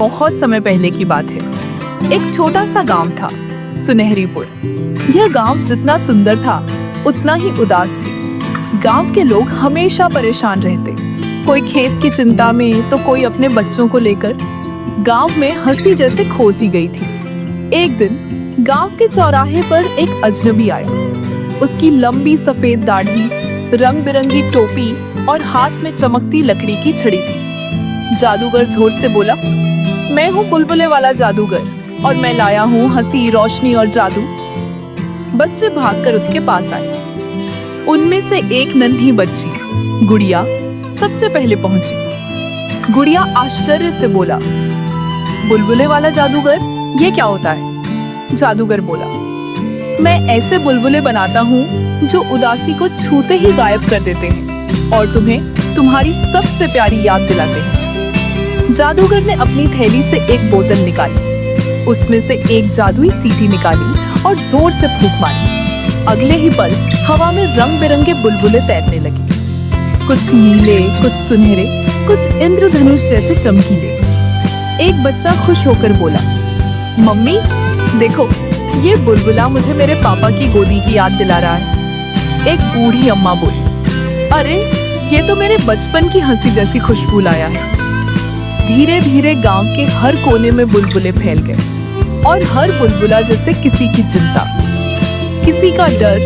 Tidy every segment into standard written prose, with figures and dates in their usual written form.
बहुत समय पहले की बात है। एक छोटा सा गांव था, सुनहरीपुर। यह गांव जितना सुंदर था उतना ही उदास भी। गांव के लोग हमेशा परेशान रहते, कोई खेत की चिंता में तो कोई अपने बच्चों को लेकर। गांव में हंसी जैसे खो सी गई थी। एक दिन गांव के चौराहे पर एक अजनबी आया। उसकी लंबी सफेद दाढ़ी, रंग बिरंगी टोपी और हाथ में चमकती लकड़ी की छड़ी थी। जादूगर जोर से बोला, मैं हूँ बुलबुले वाला जादूगर और मैं लाया हूँ हंसी, रोशनी और जादू। बच्चे भागकर उसके पास आए। उनमें से एक नन्ही बच्ची, गुड़िया, सबसे पहले पहुंची। गुड़िया आश्चर्य से बोला, बुलबुले वाला जादूगर, ये क्या होता है? जादूगर बोला, मैं ऐसे बुलबुले बनाता हूँ जो उदासी को छूते ही गायब कर देते हैं और तुम्हें तुम्हारी सबसे प्यारी याद दिलाते हैं। जादूगर ने अपनी थैली से एक बोतल निकाली, उसमें से एक जादुई सीटी निकाली और जोर से फूंक मारी। अगले ही पल हवा में रंग बिरंगे बुलबुले तैरने लगे, कुछ नीले, कुछ सुनहरे, कुछ इंद्रधनुष जैसे चमकीले। एक बच्चा खुश होकर बोला, मम्मी देखो, ये बुलबुला मुझे मेरे पापा की गोदी की याद दिला रहा है। एक बूढ़ी अम्मा बोली, अरे ये तो मेरे बचपन की हंसी जैसी खुशबू लाया है। धीरे धीरे गांव के हर कोने में बुलबुले फैल गए और हर बुलबुला जैसे किसी की चिंता, किसी का डर,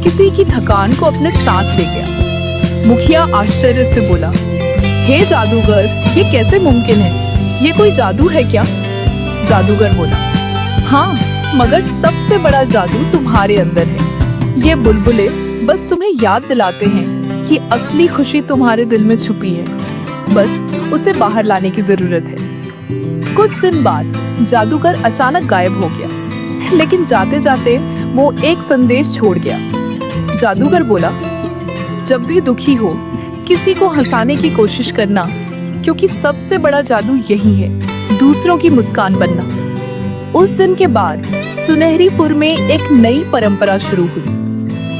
किसी की थकान को अपने साथ ले गया। मुखिया आश्चर्य से बोला, हे जादूगर, ये कैसे मुमकिन है? ये कोई जादू है क्या? जादूगर बोला, हाँ, मगर सबसे बड़ा जादू तुम्हारे अंदर है। ये बुलबुले बस तुम्हें याद दिलाते हैं कि असली खुशी तुम्हारे दिल में छुपी है, बस उसे बाहर लाने की जरूरत है। कुछ दिन बाद जादूगर अचानक गायब हो गया, लेकिन जाते जाते वो एक संदेश छोड़ गया। जादूगर बोला, जब भी दुखी हो किसी को हंसाने की कोशिश करना, क्योंकि सबसे बड़ा जादू यही है, दूसरों की मुस्कान बनना। उस दिन के बाद सुनहरीपुर में एक नई परंपरा शुरू हुई।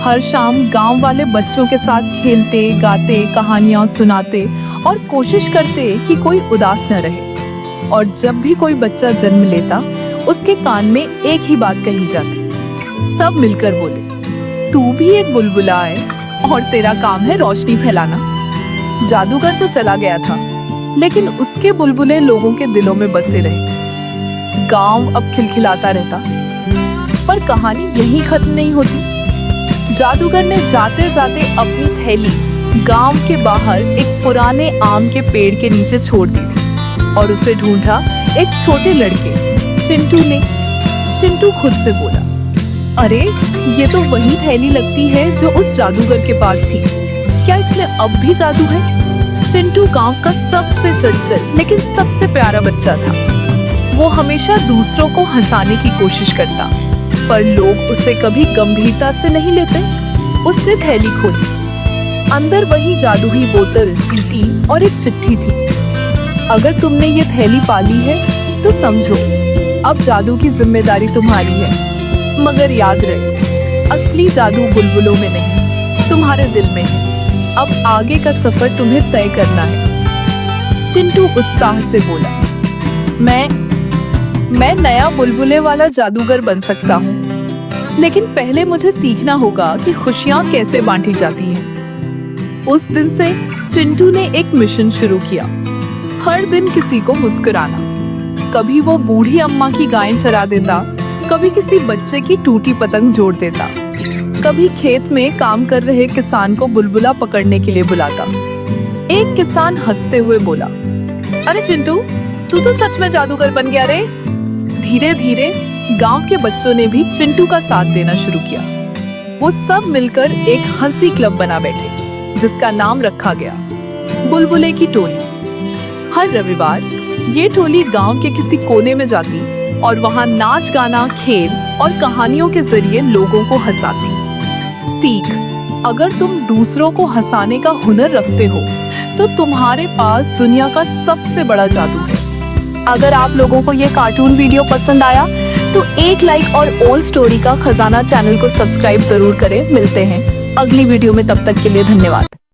हर शाम गांव वाले बच्चों के साथ खेलते, गाते, कहानियां सुनाते और कोशिश करते कि कोई उदास न रहे। और जब भी कोई बच्चा जन्म लेता, उसके कान में एक ही बात कही जाती। सब मिलकर बोले, तू भी एक बुलबुला है और तेरा काम है रोशनी फैलाना। जादूगर तो चला गया था, लेकिन उसके बुलबुले लोगों के दिलों में बसे रहे। गांव अब खिलखिलाता रहता, पर कहानी यहीं खत्म नहीं होती। जादूगर ने जाते जाते अपनी थैली गांव के बाहर एक पुराने आम के पेड़ के नीचे छोड़ दी थी और उसे ढूंढा एक छोटे लड़के, चिंटू ने। चिंटू खुद से बोला, अरे ये तो वही थैली लगती है जो उस जादूगर के पास थी। क्या इसमें अब भी जादू है? चिंटू गांव का सबसे चंचल लेकिन सबसे प्यारा बच्चा था। वो हमेशा दूसरों को हंसाने की कोशिश करता, पर लोग उसे कभी गंभीरता से नहीं लेते। उसने थैली खोली, अंदर वही जादुई बोतल, सीटी और एक चिट्ठी थी। अगर तुमने ये थैली पाली है तो समझो, अब जादू की जिम्मेदारी तुम्हारी है। मगर याद रहे, असली जादू बुलबुलों में नहीं, तुम्हारे दिल में है। अब आगे का सफर तुम्हें तय करना है। चिंटू उत्साह से बोला, मैं नया बुलबुले वाला जादूगर बन सकता हूँ, लेकिन पहले मुझे सीखना होगा कि खुशियाँ कैसे बांटी जाती हैं। उस दिन से चिंटू ने एक मिशन शुरू किया, हर दिन किसी को मुस्कुराना। कभी वो बूढ़ी अम्मा की गायें चरा देता, कभी किसी बच्चे की टूटी पतंग जोड़ देता, कभी खेत में काम कर रहे किसान को बुलबुला पकड़ने के लिए बुलाता। एक किसान हंसते हुए बोला, अरे चिंटू, तू तो सच में जादूगर बन गया रे। धीरे धीरे गांव के बच्चों ने भी चिंटू का साथ देना शुरू किया। वो सब मिलकर एक हंसी क्लब बना बैठे, जिसका नाम रखा गया बुलबुले की टोली। हर रविवार ये टोली गांव के किसी कोने में जाती और वहां नाच गाना, खेल और कहानियों के जरिए लोगों को हंसाती। सीख, अगर तुम दूसरों को हंसाने का हुनर रखते हो तो तुम्हारे पास दुनिया का सबसे बड़ा जादू है। अगर आप लोगों को ये कार्टून वीडियो पसंद आया तो एक लाइक और ओल स्टोरी का खजाना चैनल को सब्सक्राइब जरूर करें। मिलते हैं अगली वीडियो में, तब तक के लिए धन्यवाद।